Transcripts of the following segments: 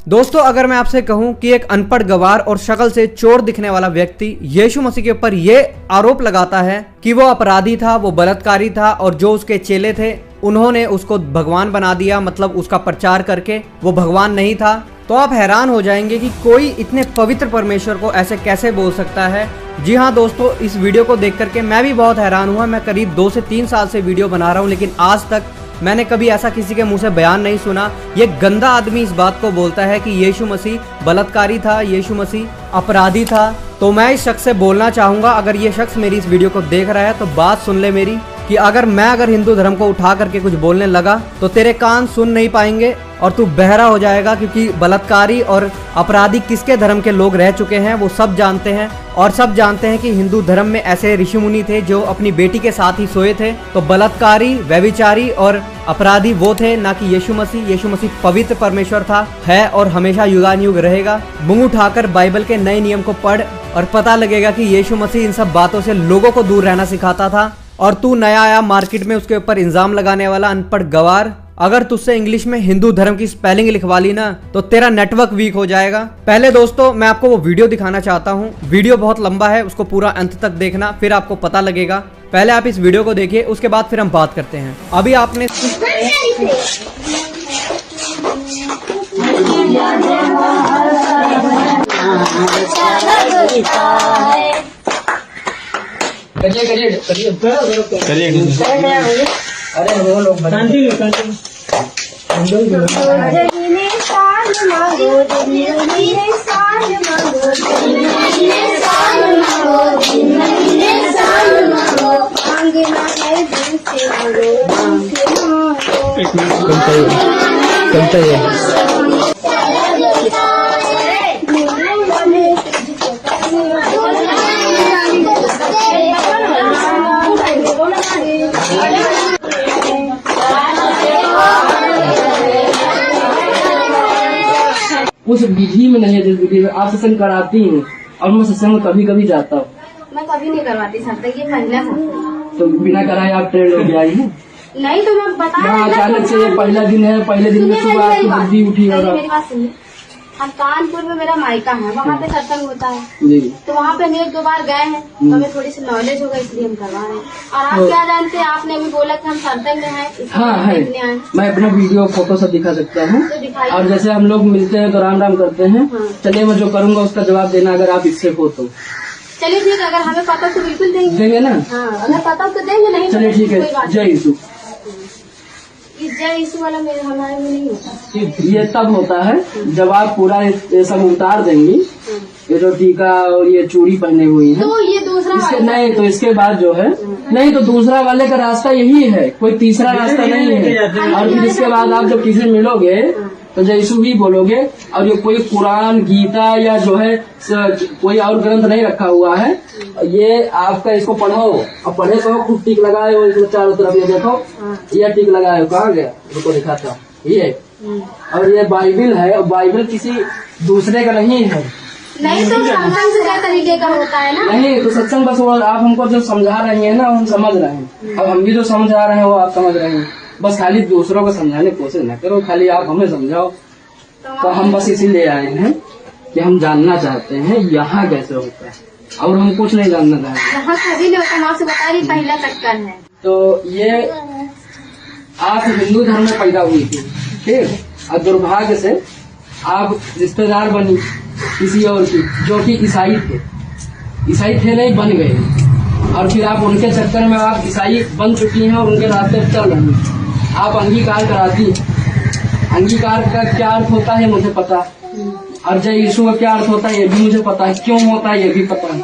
दोस्तों, अगर मैं आपसे कहूं कि एक अनपढ़ गवार और शक्ल से चोर दिखने वाला व्यक्ति यीशु मसीह के ऊपर यह आरोप लगाता है कि वो अपराधी था, वो बलात्कारी था और जो उसके चेले थे उन्होंने उसको भगवान बना दिया, मतलब उसका प्रचार करके वो भगवान नहीं था, तो आप हैरान हो जाएंगे कि कोई इतने पवित्र परमेश्वर को ऐसे कैसे बोल सकता है। जी हाँ दोस्तों, इस वीडियो को देख करके मैं भी बहुत हैरान हुआ। मैं करीब 2 से 3 साल से वीडियो बना रहा हूँ, लेकिन आज तक मैंने कभी ऐसा किसी के मुंह से बयान नहीं सुना। ये गंदा आदमी इस बात को बोलता है कि यीशु मसीह बलात्कारी था, यीशु मसीह अपराधी था। तो मैं इस शख्स से बोलना चाहूंगा, अगर ये शख्स मेरी इस वीडियो को देख रहा है तो बात सुन ले मेरी, कि अगर हिंदू धर्म को उठा करके कुछ बोलने लगा तो तेरे कान सुन नहीं पाएंगे और तू बहरा हो जाएगा, क्योंकि बलात्कारी और अपराधी किसके धर्म के लोग रह चुके हैं वो सब जानते हैं। और सब जानते हैं कि हिंदू धर्म में ऐसे ऋषि मुनि थे जो अपनी बेटी के साथ ही सोए थे। तो बलात्कारी, व्यभिचारी और अपराधी वो थे, ना कि यीशु मसीह। यीशु मसीह पवित्र परमेश्वर था, है और हमेशा युगानुयुग रहेगा। मुंह उठाकर बाइबल के नए नियम को पढ़ और पता लगेगा कि यीशु मसीह इन सब बातों से लोगों को दूर रहना सिखाता था। और तू नया आया मार्केट में उसके ऊपर इल्जाम लगाने वाला अनपढ़ गवार, अगर तुझसे इंग्लिश में हिंदू धर्म की स्पेलिंग लिखवा ली ना तो तेरा नेटवर्क वीक हो जाएगा। पहले दोस्तों मैं आपको वो वीडियो दिखाना चाहता हूँ। वीडियो बहुत लंबा है, उसको पूरा अंत तक देखना, फिर आपको पता लगेगा। पहले आप इस वीडियो को देखिए, उसके बाद फिर हम बात करते हैं। अभी आपने अरे वो लोग उस विधि में नहीं है जिस विधि में आप सत्संग कराती हैं, और मैं सत्संग कभी कभी जाता हूँ। मैं कभी नहीं करवाती सत्संग, ये पहला सत्संग। तो बिना कराए आप ट्रेन हो गया है? नहीं तो मैं बता हाँ, अचानक से ये पहला दिन है, पहले दिन में सुबह आपकी बुद्धि उठी और मेरी बात सुनिए। हम कानपुर में मेरा मायका है, वहाँ पे सत्संग होता है जी, तो वहाँ पे हम 1-2 बार गए हैं, तो हमें थोड़ी सी नॉलेज होगा इसलिए हम करवा रहे हैं। और आप क्या जानते हैं, आपने अभी बोला कि हम सत्संग में हैं, हाँ है। मैं अपना वीडियो फोटो सब दिखा सकता हूँ, तो दिखाइए। और जैसे हम लोग मिलते हैं तो राम राम करते हैं। चलिए मैं जो करूँगा उसका जवाब देना, अगर आप इससे हो तो। चलिए ठीक है, अगर हमें पता तो बिल्कुल देंगे ना? हाँ, अगर पता तो देंगे, नहीं चलिए ठीक है। जय यीशु। जय यीशु वाला मेरे हमारे में नहीं होता। ये तब होता है जब आप पूरा ये सब उतार देंगी, ये जो टीका और ये चूड़ी पहने हुई है, तो ये दूसरा इसके नहीं, तो इसके बाद जो है नहीं, तो दूसरा वाले का रास्ता यही है, कोई तीसरा रास्ता नहीं है। और फिर इसके बाद आप जब किसी मिलोगे तो जय यीशु भी बोलोगे, और ये कोई कुरान, गीता या जो है कोई और ग्रंथ नहीं रखा हुआ है, ये आपका इसको पढ़ो और पढ़े तो खूब टीक लगाए हो, इसको चारों तरफ ये देखो, ये टीक लगाए हो, कहाँ गया रुको दिखाता हूँ, ये। और ये बाइबिल है, और बाइबिल किसी दूसरे का नहीं है। नहीं तो सत्संग से क्या तरीके का होता है ना? नहीं तो सत्संग बस वो आप हमको जो समझा रही हैं ना, हम समझ रहे हैं। अब हम भी जो समझा रहे हैं वो आप समझ रहे हैं, बस खाली दूसरों को समझाने की कोशिश न करो, खाली आप हमें समझाओ। तो हम बस इसीलिए आए हैं कि हम जानना चाहते हैं यहाँ कैसे होता है, और हम कुछ नहीं जानना चाहते। यहाँ कभी नहीं होता, आपसे बता रही, पहला चक्कर है। तो ये आप हिंदू धर्म में पैदा हुई थी, ठीक, और दुर्भाग्य से आप रिश्तेदार बनी किसी और की, जो कि ईसाई थे नहीं, बन गए, और फिर आप उनके चक्कर में आप ईसाई बन चुकी हैं और उनके रास्ते पर चल रही हैं। आप अंगीकार कराती हैं। अंगीकार का क्या अर्थ होता है मुझे पता, और जय यीशु का क्या अर्थ होता है ये भी मुझे पता है, क्यों होता है ये भी पता है।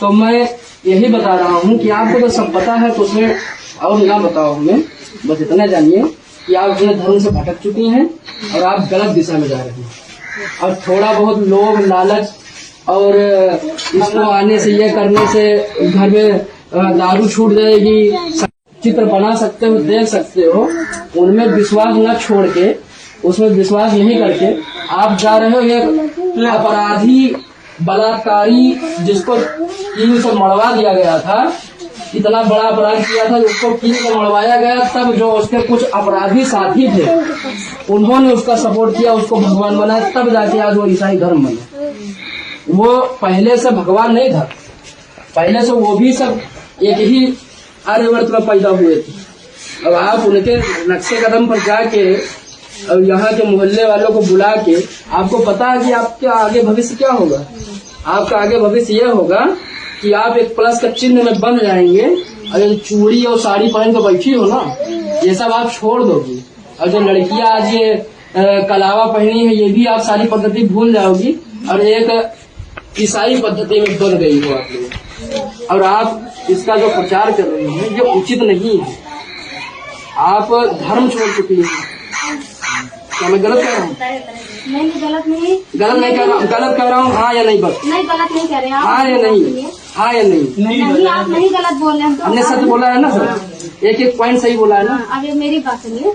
तो मैं यही बता रहा हूँ कि आपको तो सब पता है, तो उसमें और ना बताओ हमें, बस इतना जानिए कि आप अपने धर्म से भटक चुकी हैं और आप गलत दिशा में जा रही हैं। और थोड़ा बहुत लोभ लालच और इसको आने से, ये करने से घर में दारू छूट जाएगी, चित्र बना सकते हो, देख सकते हो, उनमें विश्वास न छोड़ के, उसमें विश्वास नहीं करके आप जा रहे हो एक अपराधी बलात्कारी जिसको कील से मरवा दिया गया था, इतना बड़ा अपराध किया था उसको कील से मरवाया गया। तब जो उसके कुछ अपराधी साथी थे उन्होंने उसका सपोर्ट किया, उसको भगवान बनाया, तब जाके आज वो ईसाई धर्म बना। वो पहले से भगवान नहीं था, पहले से वो भी सब एक ही आर्यवर्त में पैदा हुए थे। अब आप उनके नक्शे कदम पर जाके और यहाँ के मोहल्ले वालों को बुला के, आपको पता है कि आपका आगे भविष्य क्या होगा? आपका आगे भविष्य ये होगा कि आप एक प्लस का चिन्ह में बन जाएंगे और जो चूड़ी और साड़ी पहन के बैठी हो ना, ये सब आप छोड़ दोगी। और जो लड़कियां आज ये कलावा पहनी है, ये भी आप सारी पद्धति भूल जाओगी और एक ईसाई पद्धति में बन गई हो आप लोग। और आप इसका जो प्रचार कर रहे हैं ये उचित नहीं है। आप धर्म छोड़ चुकी हैं। क्या मैं गलत कह रहा हूँ? नहीं, गलत नहीं कह रहा हूँ, गलत कह रहा हूँ, हाँ या नहीं? बस नहीं, गलत नहीं कह रहे हैं। हाँ या नहीं? हाँ या नहीं? नहीं, आप नहीं गलत बोल रहे हैं। हमने सच बोला है ना सर, एक एक पॉइंट सही बोला है ना। अब ये मेरी बात सुनिए,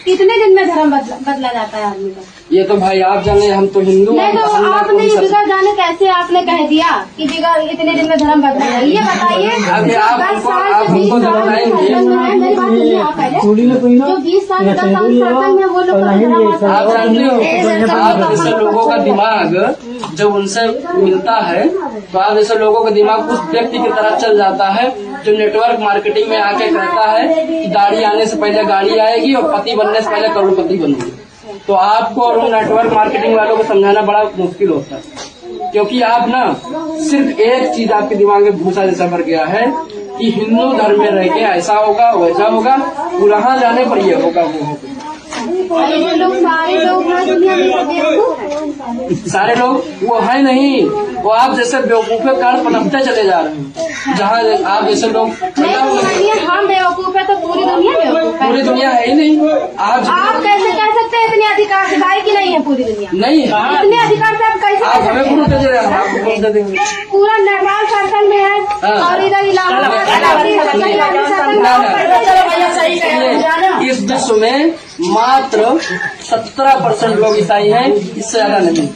कितने दिन में धर्म बदला जाता है आदमी का? ये तो भाई आप जाने, हम तो हिंदू। नहीं, तो आपने बिगड़ जाने कैसे आपने कह दिया कि बिगड़ इतने दिन में धर्म बदला जाए? ये बताइए। अभी आप 10 साल से 20 साल मेरी बात सुनिए आप पहले। जो 20 साल 10 साल शासन में वो लोग आप जानते हो, आप जैसे लोगों का दिमाग जब उनसे मिलता है तो आप जैसे लोगों का दिमाग उस व्यक्ति की तरह चल जाता है जो नेटवर्क मार्केटिंग में आके कहता है कि गाड़ी आने से पहले गाड़ी आएगी और पति बनने से पहले करोड़पति बनूंगी। तो आपको और उन नेटवर्क मार्केटिंग वालों को समझाना बड़ा मुश्किल होता है, क्योंकि आप ना सिर्फ एक चीज आपके दिमाग में भूसा जैसा भर गया है कि हिंदू धर्म में रह के ऐसा होगा वैसा होगा, वहां जाने पर ये होगा वो होगा। सारे लोग वो है नहीं, वो आप जैसे बेवकूफे कारण पनपते चले जा रहे हैं। जहाँ आप जैसे लोग हम बेवकूफ है तो पूरी दुनिया बेवकूफ है। पूरी दुनिया है ही नहीं। आप कैसे कह सकते हैं इतने अधिकार दिखाई की नहीं है पूरी दुनिया? नहीं है इतने अधिकार से आप कैसे आप हमें प्रूफ दे रहे हैं, आपको प्रूफ दे देंगे। पूरा नेपाल शासन में है और इधर इस विश्व में मात्र 17% लोग ईसाई हैं, इससे ज्यादा नहीं।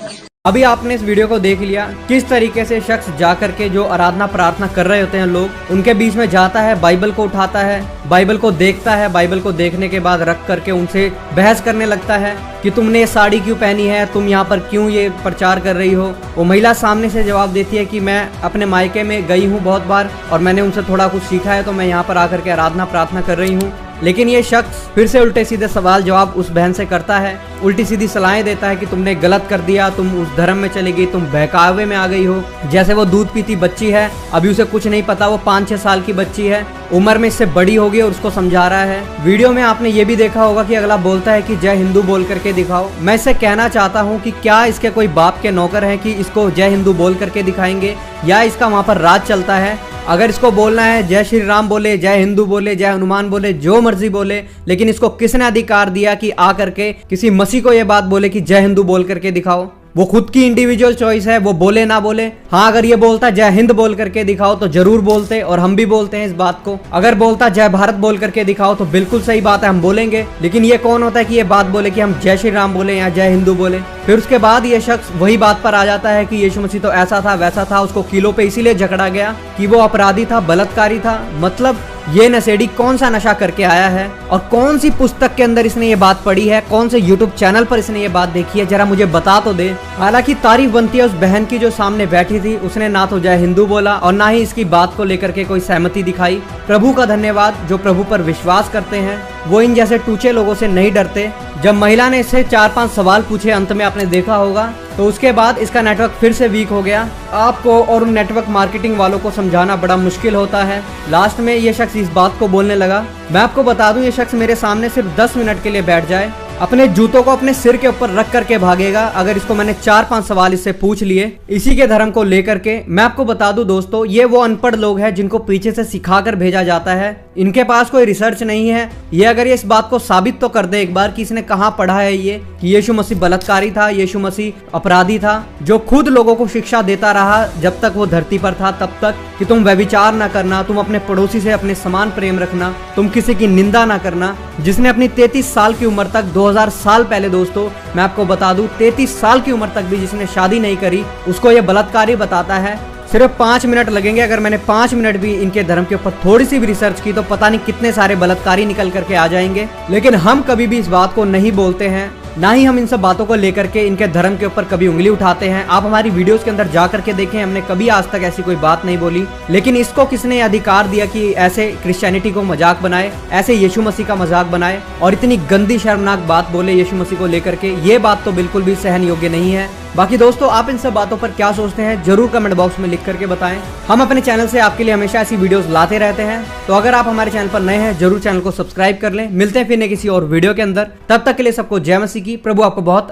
अभी आपने इस वीडियो को देख लिया किस तरीके से शख्स जा करके जो आराधना प्रार्थना कर रहे होते हैं लोग, उनके बीच में जाता है, बाइबल को उठाता है, बाइबल को देखता है, बाइबल को देखने के बाद रख करके उनसे बहस करने लगता है कि तुमने ये साड़ी क्यों पहनी है, तुम यहाँ पर क्यों ये प्रचार कर रही हो। वो महिला सामने से जवाब देती है कि मैं अपने मायके में गई हूँ बहुत बार और मैंने उनसे थोड़ा कुछ सीखा है, तो मैं यहाँ पर आकर के आराधना प्रार्थना कर रही हूँ। लेकिन ये शख्स फिर से उल्टे सीधे सवाल जवाब उस बहन से करता है, उल्टी सीधी सलाहें देता है कि तुमने गलत कर दिया, तुम उस धर्म में चली गई, तुम बहकावे में आ गई हो। जैसे वो दूध पीती बच्ची है, अभी उसे कुछ नहीं पता, वो 5-6 साल की बच्ची है, उम्र में इससे बड़ी होगी और उसको समझा रहा है। वीडियो में आपने ये भी देखा होगा कि अगला बोलता है कि जय हिंदू बोल करके दिखाओ। मैं इससे कहना चाहता हूँ कि क्या इसके कोई बाप के नौकर हैं कि इसको जय हिंदू बोल करके दिखाएंगे, या इसका वहाँ पर राज चलता है? अगर इसको बोलना है जय श्री राम बोले, जय हिंदू बोले, जय हनुमान बोले, जो मर्जी बोले, लेकिन इसको किसने अधिकार दिया कि आ करके किसी मसीह को ये बात बोले कि जय हिंदू बोल करके दिखाओ? वो खुद की इंडिविजुअल चॉइस है, वो बोले ना बोले। हाँ, अगर ये बोलता जय हिंद बोल करके दिखाओ तो जरूर बोलते, और हम भी बोलते हैं इस बात को। अगर बोलता जय भारत बोल करके दिखाओ तो बिल्कुल सही बात है, हम बोलेंगे। लेकिन ये कौन होता है कि ये बात बोले कि हम जय श्री राम बोले या जय हिंदू बोले? फिर उसके बाद ये शख्स वही बात पर आ जाता है कि यीशु मसीह तो ऐसा था वैसा था, उसको किलो पे इसीलिए झगड़ा गया कि वो अपराधी था, बलात्कारी था। मतलब ये नशेड़ी कौन सा नशा करके आया है और कौन सी पुस्तक के अंदर इसने ये बात पढ़ी है, कौन से यूट्यूब चैनल पर इसने ये बात देखी है, जरा मुझे बता तो दे। हालांकि तारीफ बनती है उस बहन की जो सामने बैठी थी, उसने ना तो जय हिंदू बोला और ना ही इसकी बात को लेकर के कोई सहमति दिखाई। प्रभु का धन्यवाद, जो प्रभु पर विश्वास करते हैं वो इन जैसे टूचे लोगों से नहीं डरते। जब महिला ने इससे 4-5 सवाल पूछे, अंत में आपने देखा होगा, तो उसके बाद इसका नेटवर्क फिर से वीक हो गया। आपको और उन नेटवर्क मार्केटिंग वालों को समझाना बड़ा मुश्किल होता है। लास्ट में ये शख्स इस बात को बोलने लगा। मैं आपको बता दूं, ये शख्स मेरे सामने सिर्फ 10 मिनट के लिए बैठ जाए अपने जूतों को अपने सिर के ऊपर रख करके भागेगा अगर इसको मैंने 4-5 सवाल इससे पूछ लिए इसी के धर्म को लेकर के। मैं आपको बता दूं दोस्तों, ये वो अनपढ़ लोग हैं जिनको पीछे से सिखाकर भेजा जाता है। इनके पास कोई रिसर्च नहीं है। ये अगर ये इस बात को साबित तो कर दे एक बार कि इसने कहाँ पढ़ा है ये कि यीशु मसीह बलात्कारी था, यीशु मसीह अपराधी था, जो खुद लोगों को शिक्षा देता रहा जब तक वो धरती पर था, तब तक कि तुम व्यभिचार ना करना, तुम अपने पड़ोसी से अपने समान प्रेम रखना, तुम किसी की निंदा ना करना, जिसने अपनी 33 साल की उम्र तक 2000 साल पहले दोस्तों मैं आपको बता दूं 33 साल की उम्र तक भी जिसने शादी नहीं करी उसको ये बलात्कारी बताता है। सिर्फ 5 मिनट लगेंगे। अगर मैंने 5 मिनट भी इनके धर्म के ऊपर थोड़ी सी भी रिसर्च की तो पता नहीं कितने सारे बलात्कारी निकल करके आ जाएंगे। लेकिन हम कभी भी इस बात को नहीं बोलते हैं, ना ही हम इन सब बातों को लेकर के इनके धर्म के ऊपर कभी उंगली उठाते हैं। आप हमारी वीडियोस के अंदर जा करके देखें, हमने कभी आज तक ऐसी कोई बात नहीं बोली। लेकिन इसको किसने अधिकार दिया कि ऐसे क्रिश्चियनिटी को मजाक बनाए, ऐसे यीशु मसीह का मजाक बनाए और इतनी गंदी शर्मनाक बात बोले यीशु मसीह को लेकर के? ये बात तो बिल्कुल भी सहन योग्य नहीं है। बाकी दोस्तों आप इन सब बातों पर क्या सोचते हैं जरूर कमेंट बॉक्स में लिख करके बताएं। हम अपने चैनल से आपके लिए हमेशा ऐसी वीडियोस लाते रहते हैं, तो अगर आप हमारे चैनल पर नए हैं जरूर चैनल को सब्सक्राइब कर लें। मिलते हैं फिर किसी और वीडियो के अंदर, तब तक के लिए सबको जय मसीह की। प्रभु आपको बहुत